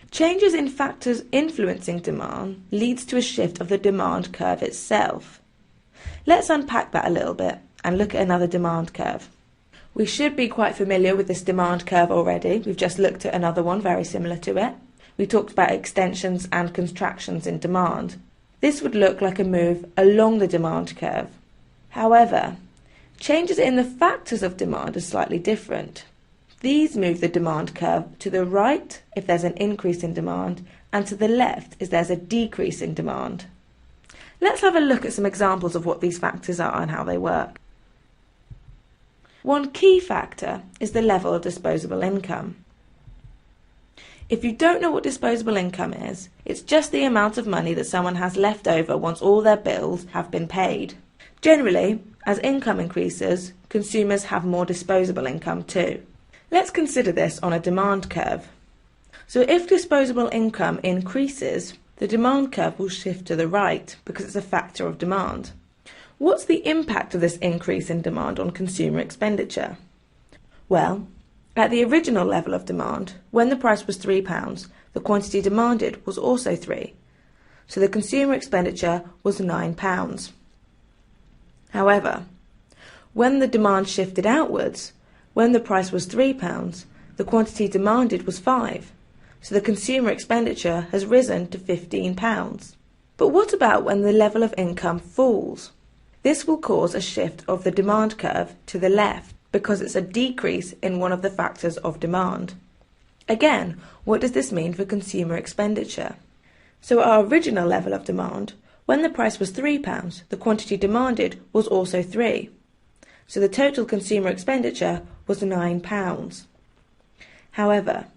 Changes in factors influencing demand leads to a shift of the demand curve itself. Let's unpack that a little bit and look at another demand curve. We should be quite familiar with this demand curve already. We've just looked at another one very similar to it. We talked about extensions and contractions in demand. This would look like a move along the demand curve. However, changes in the factors of demand are slightly different. These move the demand curve to the right if there's an increase in demand, and to the left if there's a decrease in demand. Let's have a look at some examples of what these factors are and how they work. One key factor is the level of disposable income. If you don't know what disposable income is, it's just the amount of money that someone has left over once all their bills have been paid. Generally, as income increases, consumers have more disposable income too. Let's consider this on a demand curve. So if disposable income increases, the demand curve will shift to the right because it's a factor of demand. What's the impact of this increase in demand on consumer expenditure? Well, at the original level of demand, when the price was £3, the quantity demanded was also 3. So the consumer expenditure was £9. However, when the demand shifted outwards, when the price was £3, the quantity demanded was 5. So the consumer expenditure has risen to £15. But what about when the level of income falls? This will cause a shift of the demand curve to the left because it's a decrease in one of the factors of demand. Again, what does this mean for consumer expenditure? So at our original level of demand, when the price was £3, the quantity demanded was also 3. So the total consumer expenditure was £9. However,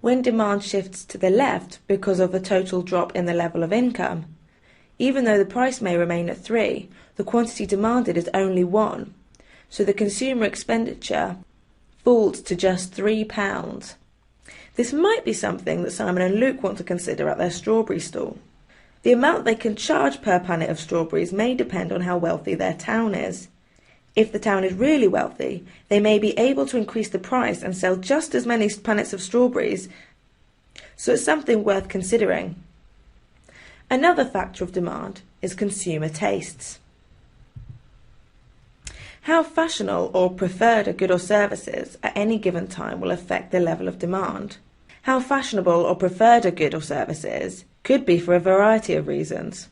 when demand shifts to the left because of a total drop in the level of income, even though the price may remain at 3, the quantity demanded is only 1. So the consumer expenditure falls to just £3. This might be something that Simon and Luke want to consider at their strawberry stall. The amount they can charge per punnet of strawberries may depend on how wealthy their town is. If the town is really wealthy, they may be able to increase the price and sell just as many punnets of strawberries, so it's something worth considering. Another factor of demand is consumer tastes. How fashionable or preferred a good or service is at any given time will affect the level of demand. How fashionable or preferred a good or service is could be for a variety of reasons.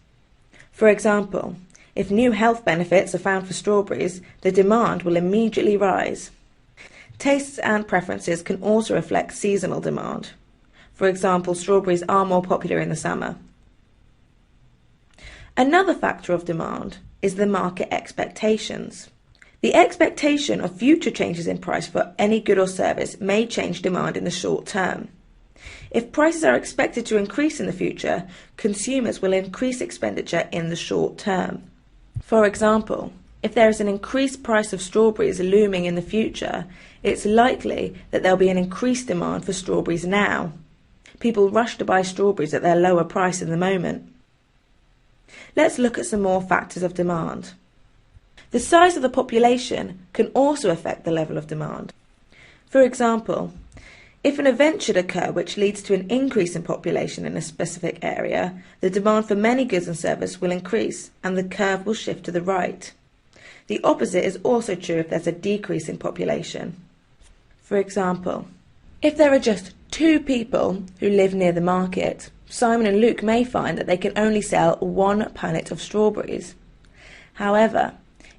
For example, if new health benefits are found for strawberries, the demand will immediately rise. Tastes and preferences can also reflect seasonal demand. For example, strawberries are more popular in the summer. Another factor of demand is the market expectations. The expectation of future changes in price for any good or service may change demand in the short term. If prices are expected to increase in the future, consumers will increase expenditure in the short term. For example, if there is an increased price of strawberries looming in the future, it's likely that there will be an increased demand for strawberries now. People rush to buy strawberries at their lower price in the moment. Let's look at some more factors of demand. The size of the population can also affect the level of demand. For example, if an event should occur which leads to an increase in population in a specific area, the demand for many goods and services will increase and the curve will shift to the right. The opposite is also true if there's a decrease in population. For example, if there are just 2 people who live near the market, Simon and Luke may find that they can only sell 1 punnet of strawberries. However,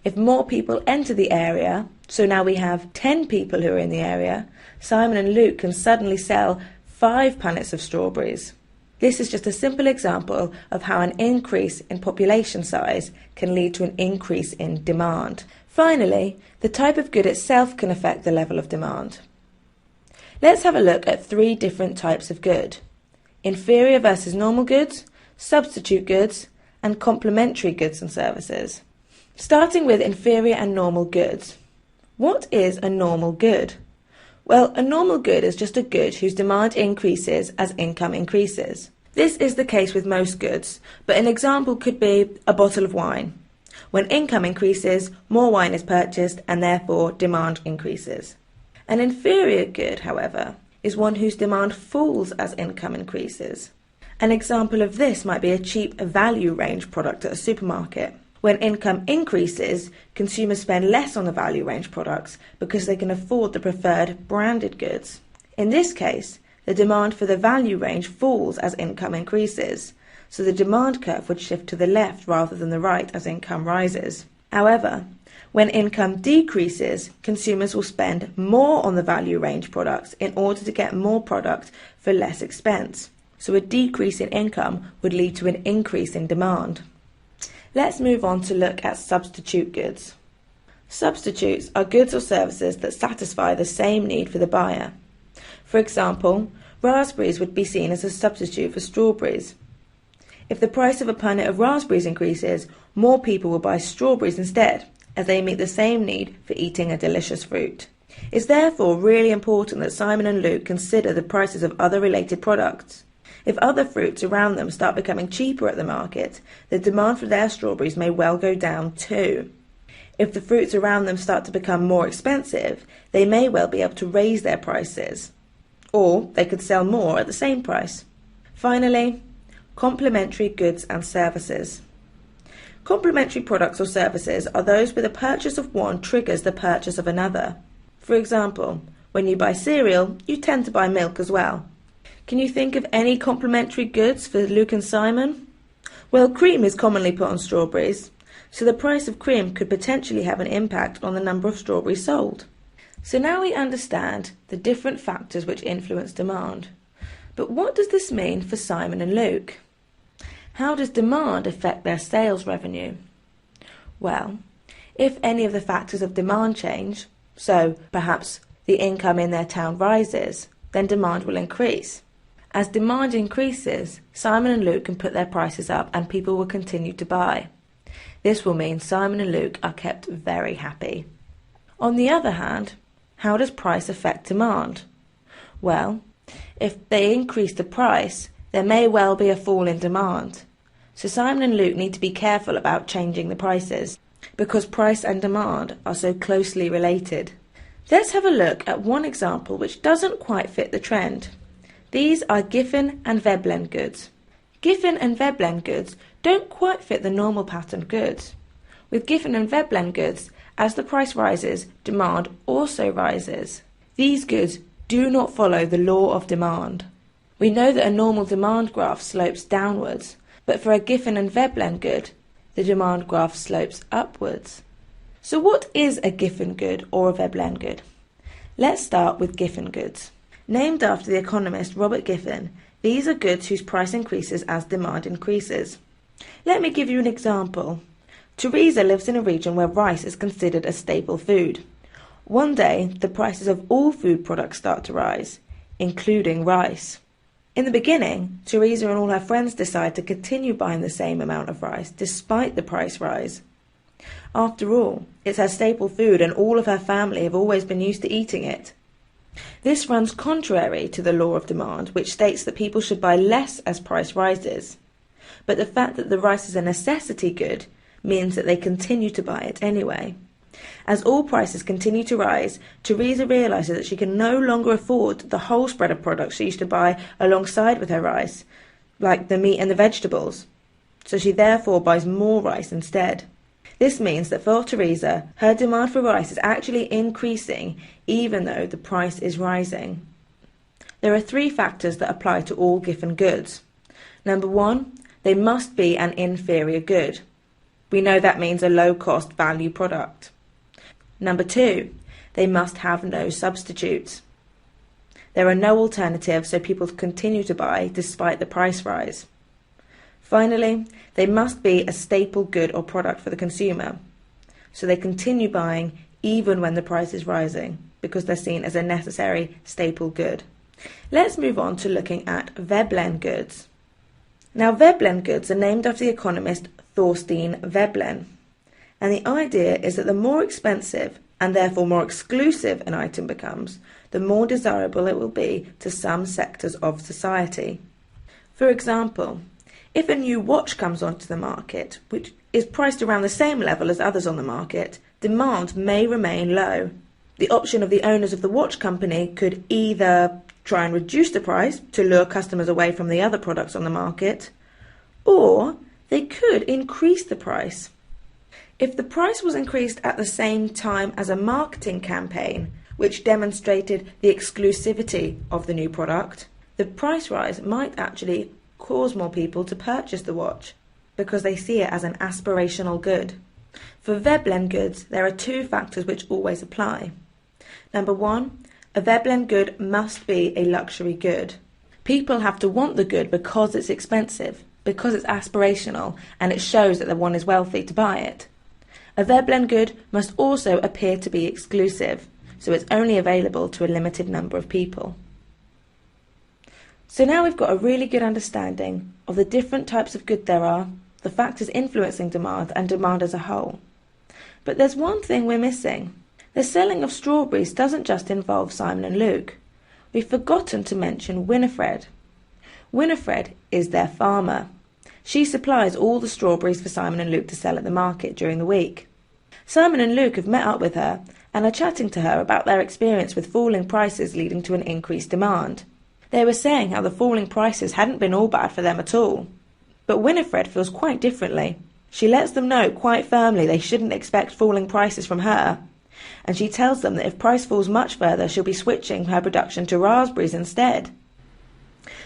if more people enter the area, so now we have 10 people who are in the area, Simon and Luke can suddenly sell 5 punnets of strawberries. This is just a simple example of how an increase in population size can lead to an increase in demand. Finally, the type of good itself can affect the level of demand. Let's have a look at 3 different types of good: inferior versus normal goods, substitute goods, and complementary goods and services. Starting with inferior and normal goods. What is a normal good? Well, a normal good is just a good whose demand increases as income increases. This is the case with most goods, but an example could be a bottle of wine. When income increases, more wine is purchased and therefore demand increases. An inferior good, however, is one whose demand falls as income increases. An example of this might be a cheap value range product at a supermarket. When income increases, consumers spend less on the value range products because they can afford the preferred branded goods. In this case, the demand for the value range falls as income increases, so the demand curve would shift to the left rather than the right as income rises. However, when income decreases, consumers will spend more on the value range products in order to get more product for less expense. So a decrease in income would lead to an increase in demand. Let's move on to look at substitute goods. Substitutes are goods or services that satisfy the same need for the buyer. For example, raspberries would be seen as a substitute for strawberries. If the price of a punnet of raspberries increases, more people will buy strawberries instead, as they meet the same need for eating a delicious fruit. It's therefore really important that Simon and Luke consider the prices of other related products. If other fruits around them start becoming cheaper at the market, the demand for their strawberries may well go down too. If the fruits around them start to become more expensive, they may well be able to raise their prices, or they could sell more at the same price. Finally, complementary goods and services. Complementary products or services are those where the purchase of one triggers the purchase of another. For example, when you buy cereal, you tend to buy milk as well. Can you think of any complementary goods for Luke and Simon? Well, cream is commonly put on strawberries, so the price of cream could potentially have an impact on the number of strawberries sold. So now we understand the different factors which influence demand. But what does this mean for Simon and Luke? How does demand affect their sales revenue? Well, if any of the factors of demand change, so perhaps the income in their town rises, then demand will increase. As demand increases, Simon and Luke can put their prices up and people will continue to buy. This will mean Simon and Luke are kept very happy. On the other hand, how does price affect demand? Well, if they increase the price, there may well be a fall in demand. So Simon and Luke need to be careful about changing the prices, because price and demand are so closely related. Let's have a look at one example which doesn't quite fit the trend. These are Giffen and Veblen goods. Giffen and Veblen goods don't quite fit the normal patterned goods. With Giffen and Veblen goods, as the price rises, demand also rises. These goods do not follow the law of demand. We know that a normal demand graph slopes downwards, but for a Giffen and Veblen good, the demand graph slopes upwards. So what is a Giffen good or a Veblen good? Let's start with Giffen goods. Named after the economist Robert Giffen, these are goods whose price increases as demand increases. Let me give you an example. Teresa lives in a region where rice is considered a staple food. One day, the prices of all food products start to rise, including rice. In the beginning, Teresa and all her friends decide to continue buying the same amount of rice despite the price rise. After all, it's her staple food and all of her family have always been used to eating it. This runs contrary to the law of demand, which states that people should buy less as price rises. But the fact that the rice is a necessity good means that they continue to buy it anyway. As all prices continue to rise, Teresa realises that she can no longer afford the whole spread of products she used to buy alongside with her rice, like the meat and the vegetables. So she therefore buys more rice instead. This means that for Teresa, her demand for rice is actually increasing even though the price is rising. There are 3 factors that apply to all Giffen goods. Number 1, they must be an inferior good. We know that means a low-cost value product. Number 2, they must have no substitutes. There are no alternatives, so people continue to buy despite the price rise. Finally, they must be a staple good or product for the consumer, so they continue buying even when the price is rising, because they're seen as a necessary staple good. Let's move on to looking at Veblen goods. Now, Veblen goods are named after the economist Thorstein Veblen, and the idea is that the more expensive and therefore more exclusive an item becomes, the more desirable it will be to some sectors of society. For example, if a new watch comes onto the market, which is priced around the same level as others on the market, demand may remain low. The option of the owners of the watch company could either try and reduce the price to lure customers away from the other products on the market, or they could increase the price. If the price was increased at the same time as a marketing campaign, which demonstrated the exclusivity of the new product, the price rise might actually cause more people to purchase the watch because they see it as an aspirational good. For Veblen goods, there are two factors which always apply. Number one, a Veblen good must be a luxury good. People have to want the good because it's expensive, because it's aspirational, and it shows that one is wealthy to buy it. A Veblen good must also appear to be exclusive, so it's only available to a limited number of people. So now we've got a really good understanding of the different types of good there are, the factors influencing demand and demand as a whole. But there's one thing we're missing. The selling of strawberries doesn't just involve Simon and Luke. We've forgotten to mention Winifred. Winifred is their farmer. She supplies all the strawberries for Simon and Luke to sell at the market during the week. Simon and Luke have met up with her and are chatting to her about their experience with falling prices leading to an increased demand. They were saying how the falling prices hadn't been all bad for them at all. But Winifred feels quite differently. She lets them know quite firmly they shouldn't expect falling prices from her, and she tells them that if price falls much further, she'll be switching her production to raspberries instead.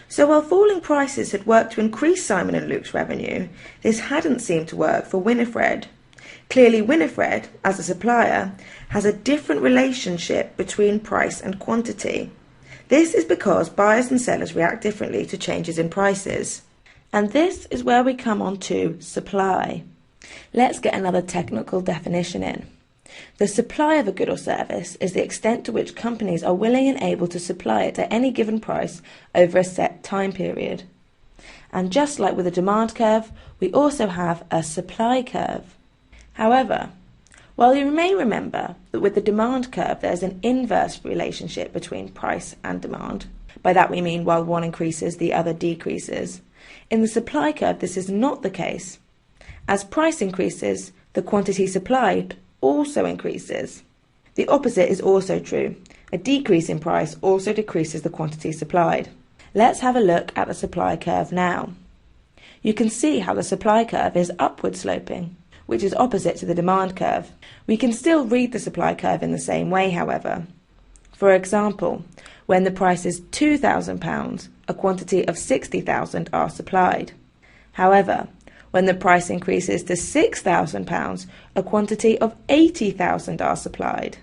So while falling prices had worked to increase Simon and Luke's revenue, this hadn't seemed to work for Winifred. Clearly Winifred, as a supplier, has a different relationship between price and quantity. This is because buyers and sellers react differently to changes in prices. And this is where we come on to supply. Let's get another technical definition in. The supply of a good or service is the extent to which companies are willing and able to supply it at any given price over a set time period. And just like with a demand curve, we also have a supply curve. However, while you may remember that with the demand curve there is an inverse relationship between price and demand, by that we mean while one increases, the other decreases, in the supply curve this is not the case. As price increases, the quantity supplied also increases. The opposite is also true. A decrease in price also decreases the quantity supplied. Let's have a look at the supply curve now. You can see how the supply curve is upward sloping, which is opposite to the demand curve. We can still read the supply curve in the same way, however. For example, when the price is £2,000, a quantity of 60,000 are supplied. However, when the price increases to £6,000, a quantity of 80,000 are supplied.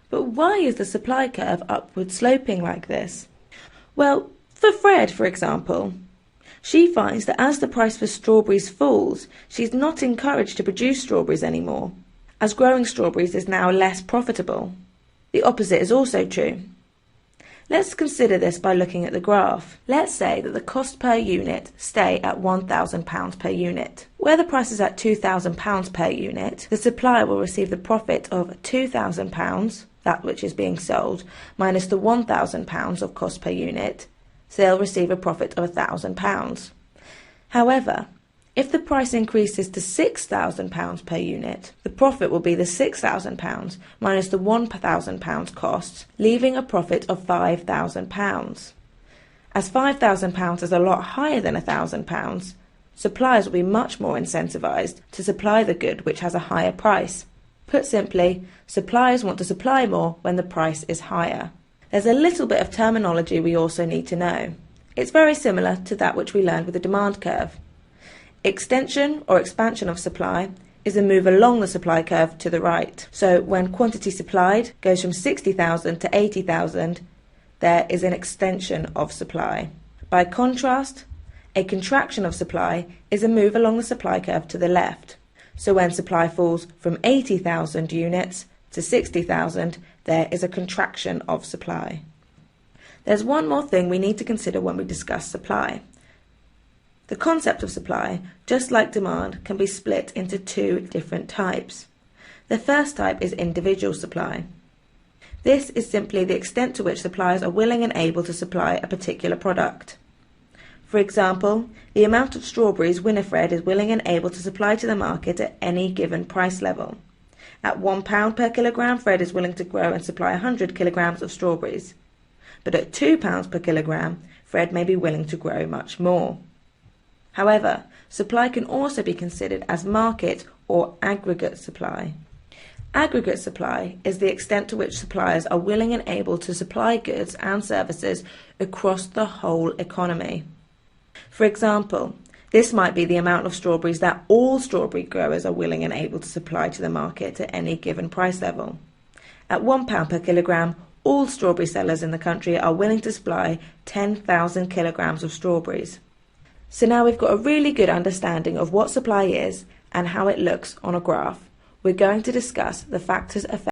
But why is the supply curve upward sloping like this? Well, for Fred, for example, she finds that as the price for strawberries falls, she's not encouraged to produce strawberries anymore, as growing strawberries is now less profitable. The opposite is also true. Let's consider this by looking at the graph. Let's say that the cost per unit stay at £1,000 per unit. Where the price is at £2,000 per unit, the supplier will receive the profit of £2,000, that which is being sold, minus the £1,000 of cost per unit, so they'll receive a profit of £1,000. However, if the price increases to £6,000 per unit, the profit will be the £6,000 minus the £1,000 costs, leaving a profit of £5,000. As £5,000 is a lot higher than £1,000, suppliers will be much more incentivized to supply the good which has a higher price. Put simply, suppliers want to supply more when the price is higher. There's a little bit of terminology we also need to know. It's very similar to that which we learned with the demand curve. Extension or expansion of supply is a move along the supply curve to the right. So when quantity supplied goes from 60,000 to 80,000, there is an extension of supply. By contrast, a contraction of supply is a move along the supply curve to the left. So when supply falls from 80,000 units to 60,000, there is a contraction of supply. There's one more thing we need to consider when we discuss supply. The concept of supply, just like demand, can be split into two different types. The first type is individual supply. This is simply the extent to which suppliers are willing and able to supply a particular product. For example, the amount of strawberries Winifred is willing and able to supply to the market at any given price level. At £1 per kilogram, Fred is willing to grow and supply 100 kilograms of strawberries. but at £2 per kilogram, Fred may be willing to grow much more. However, supply can also be considered as market or aggregate supply. Aggregate supply is the extent to which suppliers are willing and able to supply goods and services across the whole economy. For example, this might be the amount of strawberries that all strawberry growers are willing and able to supply to the market at any given price level. At £1 per kilogram, all strawberry sellers in the country are willing to supply 10,000 kilograms of strawberries. So now we've got a really good understanding of what supply is and how it looks on a graph. We're going to discuss the factors affecting